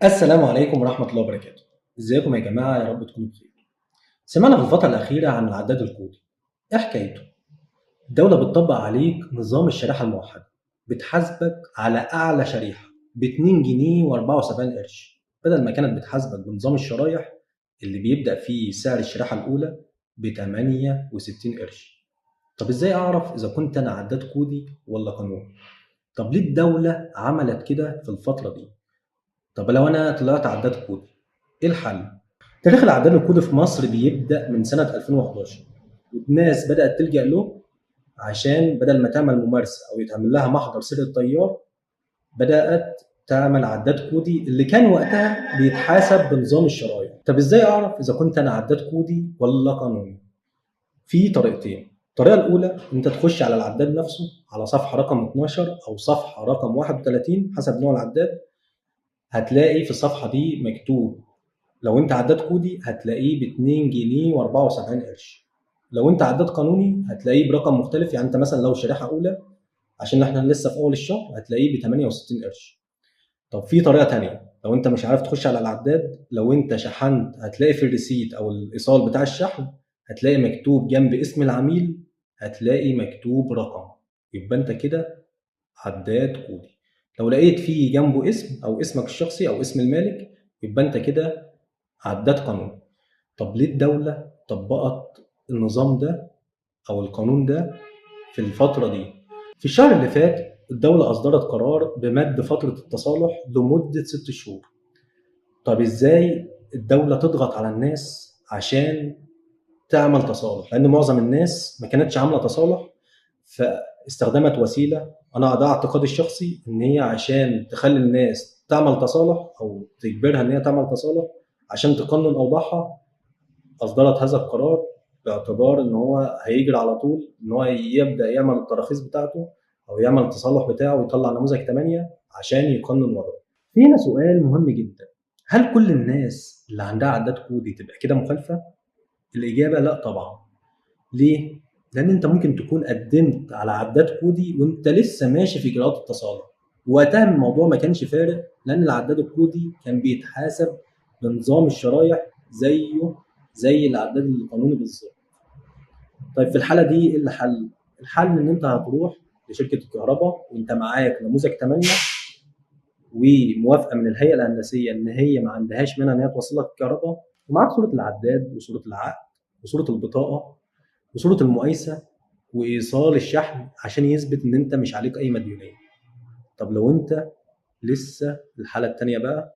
السلام عليكم ورحمة الله وبركاته. ازيكم يا جماعة، يا رب تكونوا بخير. سمعنا في الفترة الأخيرة عن العداد الكودي. ايه حكايته؟ الدولة بتطبق عليك نظام الشريحة الموحدة، بتحاسبك على أعلى شريحة ب 2 جنيه و74 قرش، بدل ما كانت بتحاسبك بنظام الشرايح اللي بيبدأ فيه سعر الشريحة الأولى ب 68 قرش. طب ازاي أعرف إذا كنت أنا عداد كودي ولا قانوني؟ طب ليه الدولة عملت كده في الفترة دي؟ طب لو أنا طلعت عداد كودي، إيه الحل؟ تاريخ الأعداد الكودي في مصر بيبدأ من سنة 2011، والناس بدأت تلجأ له عشان بدل ما تعمل ممارسة أو يتعمل لها محضر سير التيار، بدأت تعمل عداد كودي اللي كان وقتها بيتحاسب بنظام الشرايح. طب إزاي أعرف إذا كنت أنا عداد كودي ولا قانوني؟ في طريقتين. الطريقة الأولى أنت تخش على العداد نفسه على صفحة رقم 12 أو صفحة رقم 31 حسب نوع العداد. هتلاقي في الصفحة دي مكتوب لو انت عداد كودي هتلاقيه ب 2 جنيه و74 قرش. لو انت عداد قانوني هتلاقيه برقم مختلف، يعني انت مثلا لو شريحه اولى عشان احنا لسه في اول الشهر هتلاقيه ب 68 قرش. طب في طريقه تانية، لو انت مش عارف تخش على العداد، لو انت شحنت هتلاقي في الريسيت او الايصال بتاع الشحن هتلاقي مكتوب جنب اسم العميل، هتلاقي مكتوب رقم، يبقى انت كده عداد كودي. لو لقيت فيه جنبه اسم او اسمك الشخصي او اسم المالك، يبقى انت كده عداد قانوني. طب ليه الدولة طبقت النظام ده أو القانون ده في الفترة دي؟ في الشهر اللي فات الدولة أصدرت قرار بمد فترة التصالح لمدة 6 شهور. طب إزاي الدولة تضغط على الناس عشان تعمل تصالح؟ لأن معظم الناس ما كانتش عاملة تصالح، فاستخدمت وسيلة، أنا ده اعتقادي الشخصي، إن هي عشان تخلي الناس تعمل تصالح أو تجبرها إن هي تعمل تصالح عشان تقنن أوضاعها. أصدرت هذا القرار باعتبار إن هو هيجري على طول إن هو يبدأ يعمل التراخيص بتاعته أو يعمل التصلح بتاعه ويطلع نموذج 8 عشان يقنن وضعه. في هنا سؤال مهم جدا، هل كل الناس اللي عندها عداد كودي تبقى كده مخالفة؟ الإجابة لا طبعا. ليه؟ لأن أنت ممكن تكون قدمت على عداد كودي وأنت لسه ماشي في إجراءات التصالح، وقتها الموضوع ما كانش فارق لأن العداد الكودي كان بيتحاسب بنظام الشرايح زيه زي العداد القانوني بالظبط. طيب في الحالة دي إيه الحل؟ الحل إن أنت هتروح لشركة الكهرباء وأنت معاك نموذج 8 وموافقة من الهيئة الهندسية إن هي ما عندهاش مانع إن هي توصل لك الكهرباء، ومعاك صورة العداد وصورة العقد وصورة البطاقة وصورة المقايسة وإيصال الشحن عشان يثبت إن أنت مش عليك أي مديونية. طب لو أنت لسه الحالة التانية بقى،